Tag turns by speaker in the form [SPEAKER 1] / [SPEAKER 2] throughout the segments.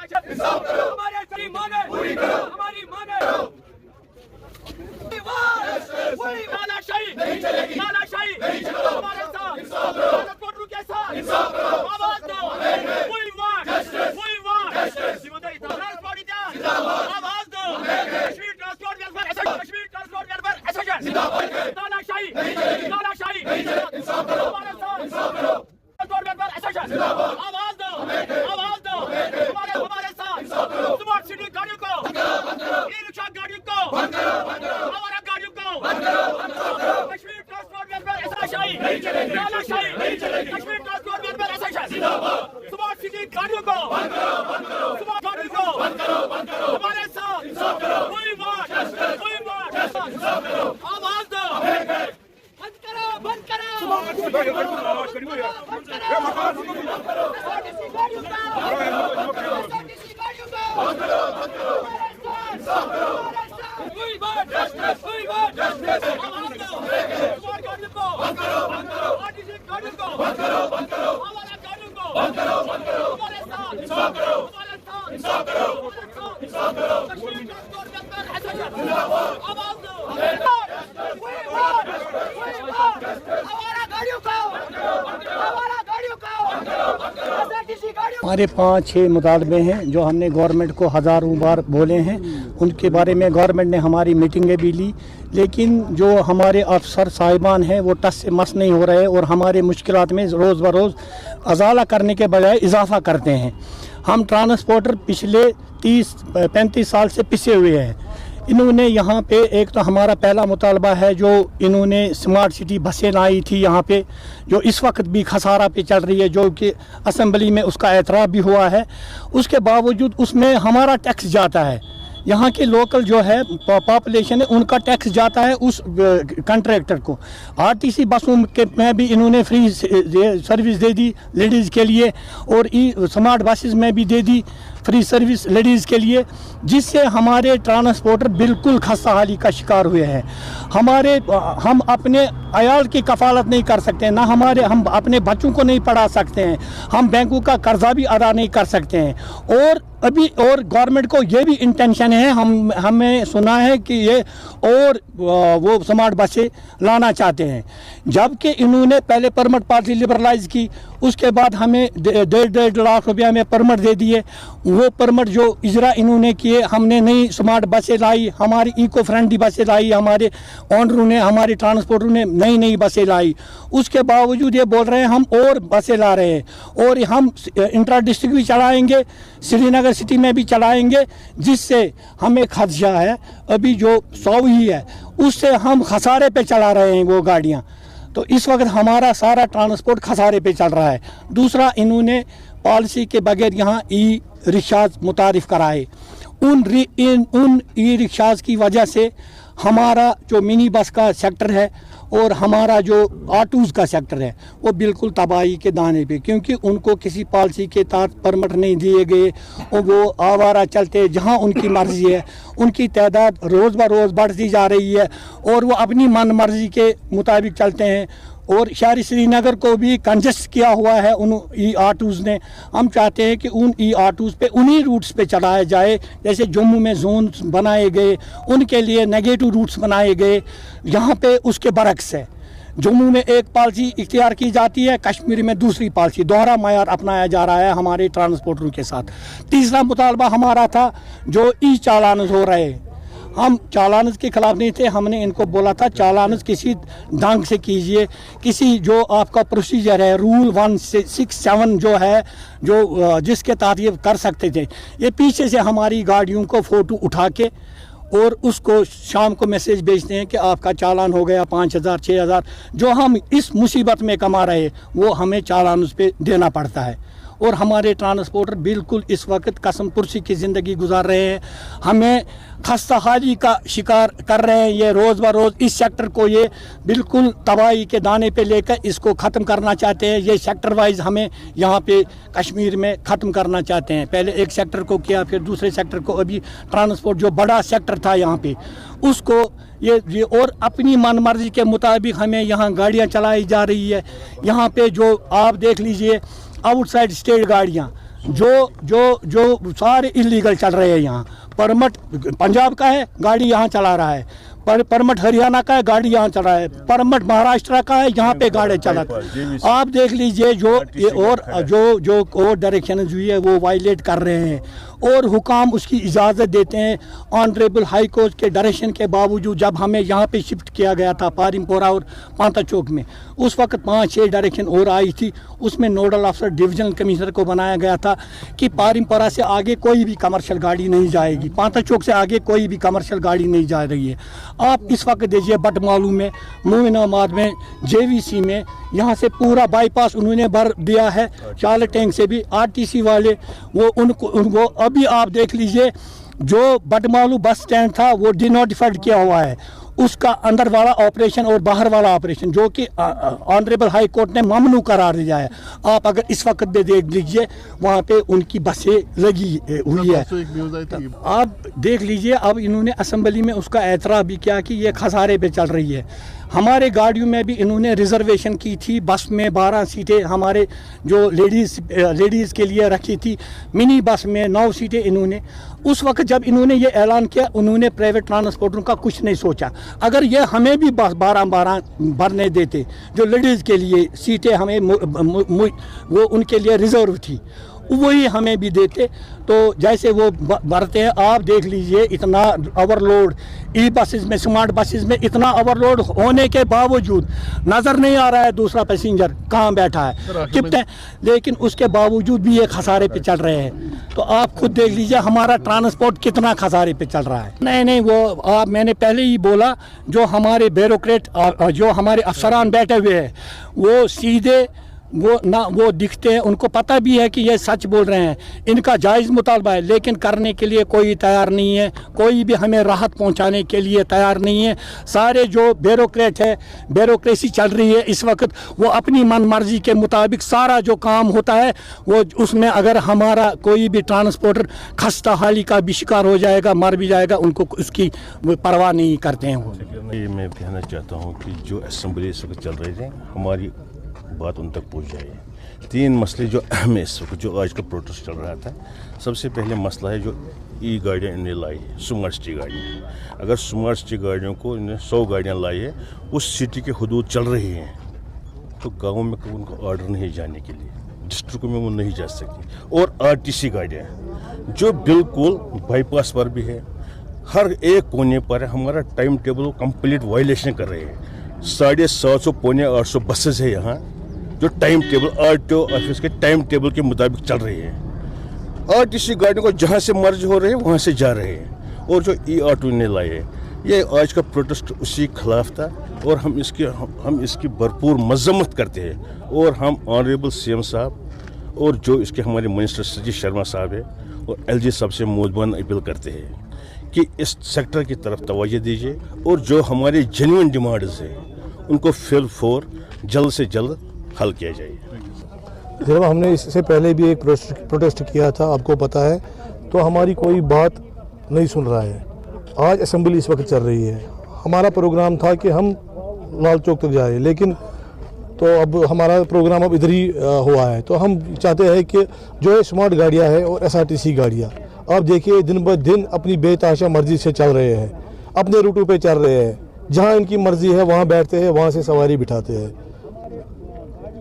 [SPEAKER 1] हमारी मांगे पूरी करो, हमारी मांगे तानाशाही नहीं चलेगी, तानाशाही नहीं चलेगी, हमारे साथ ट्रांसपोर्टरों के साथ आवाज दो, we want justice, आवाज दो, Kashmir transport welfare association, Kashmir transport welfare association, तानाशाही नहीं चलेगी, तानाशाही नहीं चलेगी, हमारे साथ ट्रांसपोर्ट वेलफेयर एसोसिएशन, आवाज दो, हमारे साथ स्मार्ट सिटी गाड़ियों को, ई रिक्शा गाड़ियों को, हमारा गाड़ियों को, कश्मीर ट्रांसपोर्ट वेलफेयर एसोसिएशन नहीं चलेगी, तानाशाही नहीं चलेगी, Kashmir transport welfare association, smart city गाड़ियों को, स्मार्ट गाड़ियों को, हमारे साथ we want आवाज दो, बंद करो, बंद करो,
[SPEAKER 2] हमारे 5-6 मुतालबे हैं जो हमने गवर्नमेंट को हज़ारों बार बोले हैं। उनके बारे में गवर्नमेंट ने हमारी मीटिंगें भी ली, लेकिन जो हमारे अफसर साहिबान हैं वो टस से मस नहीं हो रहे और हमारे मुश्किलात में रोज़ बरोज़ अजाला करने के बजाय इजाफा करते हैं। हम ट्रांसपोर्टर पिछले 30-35 साल से पिसे हुए हैं। इन्होंने यहाँ पे एक तो हमारा पहला मुतालबा है जो इन्होंने स्मार्ट सिटी बसें लाई थी यहाँ पे, जो इस वक्त भी खसारा पे चल रही है, जो कि असेंबली में उसका एतराफ़ भी हुआ है। उसके बावजूद उसमें हमारा टैक्स जाता है, यहाँ के लोकल जो है पॉपुलेशन है उनका टैक्स जाता है उस कंट्रैक्टर को। आरटीसी बसों के में भी इन्होंने फ्री सर्विस दे दी लेडीज़ के लिए, और स्मार्ट बसेस में भी दे दी फ्री सर्विस लेडीज़ के लिए, जिससे हमारे ट्रांसपोर्टर बिल्कुल खस्ताहाली का शिकार हुए हैं। हम अपने अयाल की कफालत नहीं कर सकते, ना हम अपने बच्चों को नहीं पढ़ा सकते हैं, हम बैंकों का कर्जा भी अदा नहीं कर सकते हैं। और गवर्नमेंट को ये भी इंटेंशन है, हमें सुना है कि ये और वो स्मार्ट बसें लाना चाहते हैं, जबकि इन्होंने पहले परमिट पॉलिसी लिबरलाइज की, उसके बाद हमें 1.5 लाख रुपया में परमिट दे दिए। वो परमिट जो इजरा इन्होंने किए, हमने नई स्मार्ट बसें लाई, हमारी इको फ्रेंडली बसें लाई, हमारे ऑनरों ने, हमारे ट्रांसपोर्टरों ने नई बसें लाई। उसके बावजूद ये बोल रहे हैं हम और बसें ला रहे हैं, और हम इंट्रा डिस्ट्रिक्ट भी चलाएँगे, श्रीनगर सिटी में भी चलाएँगे, जिससे हमें खदशा है अभी जो 100 ही है उससे हम खसारे पे चला रहे हैं वो गाड़ियाँ। तो इस वक्त हमारा सारा ट्रांसपोर्ट खसारे पे चल रहा है। दूसरा, इन्होंने पॉलिसी के बगैर यहाँ ई रिक्शाज मुतारिफ कराए। उन ई रिक्शाज की वजह से हमारा जो मिनी बस का सेक्टर है और हमारा जो ऑटोज़ का सेक्टर है वो बिल्कुल तबाही के दाने पे, क्योंकि उनको किसी पॉलिसी के तहत परमिट नहीं दिए गए और वो आवारा चलते जहां उनकी मर्ज़ी है। उनकी तादाद रोज़ ब रोज़ बढ़ती जा रही है और वो अपनी मन मर्ज़ी के मुताबिक चलते हैं, और शहरी श्रीनगर को भी कंजेस्ट किया हुआ है उन ई ऑटोज़ ने। हम चाहते हैं कि उन ई ऑटोज़ पे उन्हीं रूट्स पे चलाया जाए, जैसे जम्मू में जोन बनाए गए, उनके लिए नेगेटिव रूट्स बनाए गए, यहाँ पे उसके बरक्स है। जम्मू में एक पॉलिसी इख्तियार की जाती है, कश्मीर में दूसरी पॉलिसी, दोहरा मयार अपनाया जा रहा है हमारे ट्रांसपोर्टरों के साथ। तीसरा मुतालबा हमारा था जो ई चालान हो रहे हैं, हम चालानस के खिलाफ नहीं थे। हमने इनको बोला था चालानस किसी ढंग से कीजिए, किसी जो आपका प्रोसीजर है, रूल 167 जो है, जो जिसके तहत ये कर सकते थे। ये पीछे से हमारी गाड़ियों को फ़ोटो उठा के और उसको शाम को मैसेज भेजते हैं कि आपका चालान हो गया 5,000 6,000, जो हम इस मुसीबत में कमा रहे वो हमें चालान उस पर देना पड़ता है। और हमारे ट्रांसपोर्टर बिल्कुल इस वक्त कसम पुरसी की ज़िंदगी गुजार रहे हैं, हमें खस्ताहाली का शिकार कर रहे हैं। ये रोज़ ब रोज़ इस सेक्टर को ये बिल्कुल तबाही के दाने पे लेकर इसको ख़त्म करना चाहते हैं। ये सेक्टर वाइज हमें यहाँ पे कश्मीर में ख़त्म करना चाहते हैं। पहले एक सेक्टर को किया, फिर दूसरे सेक्टर को, अभी ट्रांसपोर्ट जो बड़ा सेक्टर था यहाँ पे उसको ये और अपनी मनमर्जी के मुताबिक हमें यहाँ गाड़ियाँ चलाई जा रही है। यहाँ पे जो आप देख लीजिए आउटसाइड स्टेट गाड़ियाँ जो सारे इलीगल चल रहे हैं यहाँ। परमिट पंजाब का है, गाड़ी यहाँ चला रहा है, परमिट हरियाणा का है, गाड़ी यहाँ चला रहा है, परमिट महाराष्ट्र का है, यहाँ पे गाड़ी चला। आप देख लीजिए जो ये और डायरेक्शन हुई है वो वायलेट कर रहे हैं, और हुकाम उसकी इजाज़त देते हैं। ऑनरेबल हाई कोर्ट के डायरेक्शन के बावजूद जब हमें यहाँ पे शिफ्ट किया गया था पारिमपोरा और पांता चौक में, उस वक्त 5-6 डायरेक्शन और आई थी, उसमें नोडल अफसर डिविजनल कमिश्नर को बनाया गया था कि पारिमपोरा से आगे कोई भी कमर्शियल गाड़ी नहीं जाएगी, पांता चौक से आगे कोई भी कमर्शियल गाड़ी नहीं जा रही है। आप इस वक्त देखिए बटमालू में, मोमिनाबाद में, JVC में, यहाँ से पूरा बाईपास उन्होंने भर दिया है, चाल टैंक से भी। RTC वाले वो अभी आप देख लीजिए जो बटमालू बस स्टैंड था वो डिनोटिफाइड किया हुआ है, उसका अंदर वाला ऑपरेशन और बाहर वाला ऑपरेशन जो कि ऑनरेबल हाई कोर्ट ने ममनू करार दिया है। आप अगर इस वक्त भी देख लीजिए वहाँ पे उनकी बसें लगी हुई है, आप देख लीजिए। अब इन्होंने असेंबली में उसका एतराफ़ भी किया कि ये खसारे पे चल रही है। हमारे गाड़ियों में भी इन्होंने रिजर्वेशन की थी, बस में 12 सीटें हमारे जो लेडीज़ के लिए रखी थी, मिनी बस में 9 सीटें इन्होंने। उस वक्त जब इन्होंने ये ऐलान किया उन्होंने प्राइवेट ट्रांसपोर्टरों का कुछ नहीं सोचा। अगर ये हमें भी बस 12 भरने देते, जो लेडीज़ के लिए सीटें हमें वो उनके लिए रिजर्व थी, वही हमें भी देते तो जैसे वो भरते हैं। आप देख लीजिए इतना ओवरलोड ई बसेस में, स्मार्ट बसेस में इतना ओवरलोड होने के बावजूद नज़र नहीं आ रहा है दूसरा पैसेंजर कहाँ बैठा है कितने, लेकिन उसके बावजूद भी ये खसारे पे चल रहे हैं। तो आप खुद देख लीजिए हमारा ट्रांसपोर्ट कितना खसारे पे चल रहा है। नहीं वो मैंने पहले ही बोला, जो हमारे ब्यूरोक्रेट जो हमारे अफसरान बैठे हुए हैं वो सीधे वो दिखते हैं, उनको पता भी है कि ये सच बोल रहे हैं, इनका जायज़ मुतालबा है, लेकिन करने के लिए कोई तैयार नहीं है, कोई भी हमें राहत पहुंचाने के लिए तैयार नहीं है। सारे जो ब्यूरोक्रेट है, ब्यूरोक्रेसी चल रही है इस वक्त, वो अपनी मन मर्जी के मुताबिक सारा जो काम होता है वो उसमें अगर हमारा कोई भी ट्रांसपोर्टर खस्ता हाली का भी शिकार हो जाएगा, मर भी जाएगा, उनको उसकी परवाह नहीं करते हैं।
[SPEAKER 3] ये मैं कहना चाहता हूँ कि जो असेंबली इस वक्त चल रही है हमारी बात उन तक पहुंच जाए। 3 मसले जो अहम है इस वक्त जो आज का प्रोटेस्ट चल रहा था, सबसे पहले मसला है जो ई गाड़ियाँ इन्हें लाई स्मार्ट सिटी गाड़ियाँ। अगर स्मार्ट सिटी गाड़ियों को इन्हें 100 गाड़ियाँ लाई है, उस सिटी के हदूद चल रही हैं, तो गाँव में उनको ऑर्डर नहीं जाने के लिए, डिस्ट्रिक्ट में वो नहीं जा सकती। और RTC गाड़ियाँ जो बिल्कुल बाईपास पर भी है, हर एक कोने पर हमारा टाइम टेबल कंप्लीट वायलेशन कर रहे हैं। 750 पौने 800 बसेस है यहाँ जो टाइम टेबल RTO ऑफिस के टाइम टेबल के मुताबिक चल रही है। RTC गाड़ियों को जहाँ से मर्ज हो रहे हैं वहाँ से जा रहे हैं। और जो E-ऑटो ने लाए हैं, ये आज का प्रोटेस्ट उसी खिलाफ था और हम इसकी भरपूर मजम्मत करते हैं। और हम ऑनरेबल CM साहब और जो इसके हमारे मिनिस्टर सजीव शर्मा साहब है और LG साहब से मुद्दबान अपील करते हैं कि इस सेक्टर की तरफ तवज्जो दीजिए और जो हमारे जेन्युइन डिमांड्स है उनको फिल फॉर जल्द से जल्द हल किया जाए।
[SPEAKER 4] जब हमने इससे पहले भी एक प्रोटेस्ट किया था, आपको पता है, तो हमारी कोई बात नहीं सुन रहा है। आज असेंबली इस वक्त चल रही है, हमारा प्रोग्राम था कि हम लाल चौक तक जाए, लेकिन तो अब हमारा प्रोग्राम अब इधर ही हुआ है। तो हम चाहते हैं कि जो है स्मार्ट गाड़ियाँ है और SRTC गाड़ियाँ, आप देखिए दिन ब दिन अपनी बेतहाशा मर्जी से चल रहे हैं, अपने रूटों पे चल रहे हैं, जहाँ इनकी मर्जी है वहाँ बैठते हैं, वहाँ से सवारी बिठाते हैं।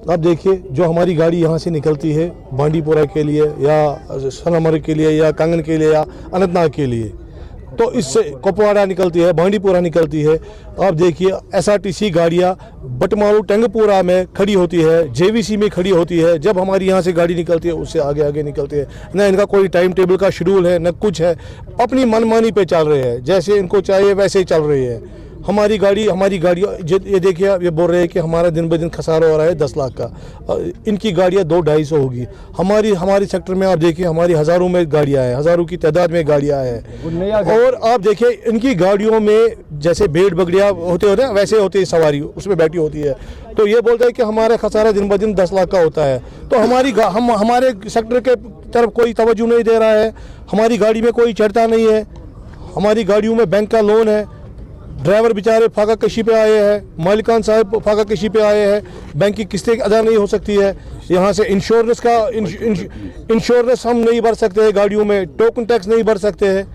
[SPEAKER 4] आप देखिए जो हमारी गाड़ी यहाँ से निकलती है बांडीपुरा के लिए या सोनामर्ग के लिए या कांगन के लिए या अनंतनाग के लिए, तो इससे कुपवाड़ा निकलती है, बांडीपुरा निकलती है। आप देखिए SRTC गाड़ियाँ बटमालू टंगपुरा में खड़ी होती है, JVC में खड़ी होती है। जब हमारी यहाँ से गाड़ी निकलती है उससे आगे आगे निकलती है। न इनका कोई टाइम टेबल का शेड्यूल है, न कुछ है, अपनी मनमानी पे चल रहे हैं, जैसे इनको चाहिए वैसे ही चल रही है। हमारी गाड़ी ये देखिए, ये बोल रहे हैं कि हमारा दिन ब दिन खसारा हो रहा है 10 लाख का, इनकी गाड़ियाँ 200-250 होगी। हमारी सेक्टर में आप देखिए हमारी हज़ारों में गाड़ियाँ हैं, हज़ारों की तादाद में गाड़ियाँ हैं। और आप देखिए इनकी गाड़ियों में जैसे भेड़ बकरियाँ होते हैं वैसे होती है सवारी, उसमें बैठी होती है। तो ये बोलते हैं कि हमारा खसारा दिन ब दिन 10 लाख का होता है। तो हमारे सेक्टर के तरफ कोई तवज्जो नहीं दे रहा है, हमारी गाड़ी में कोई चढ़ता नहीं है, हमारी गाड़ियों में बैंक का लोन है, ड्राइवर बेचारे फाका कशी पे आए हैं, मालिकान साहब फाका कशी पे आए हैं, बैंक की किस्तें अदा नहीं हो सकती है। यहाँ से इंश्योरेंस हम नहीं भर सकते हैं गाड़ियों में, टोकन टैक्स नहीं भर सकते हैं।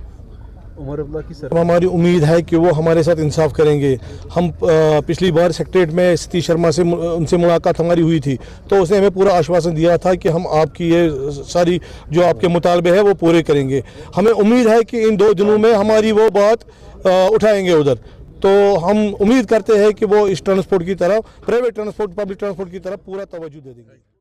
[SPEAKER 4] हमारी उम्मीद है कि वो हमारे साथ इंसाफ करेंगे। हम पिछली बार सेक्रेटरीट में सतीश शर्मा से उनसे मुलाकात हमारी हुई थी, तो उसने हमें पूरा आश्वासन दिया था कि हम आपकी ये सारी जो आपके मुतालबे हैं वो पूरे करेंगे। हमें उम्मीद है कि इन 2 दिनों में हमारी वो बात उठाएंगे उधर, तो हम उम्मीद करते हैं कि वो इस ट्रांसपोर्ट की तरफ, प्राइवेट ट्रांसपोर्ट, पब्लिक ट्रांसपोर्ट की तरफ पूरा तवज्जो दे देंगे।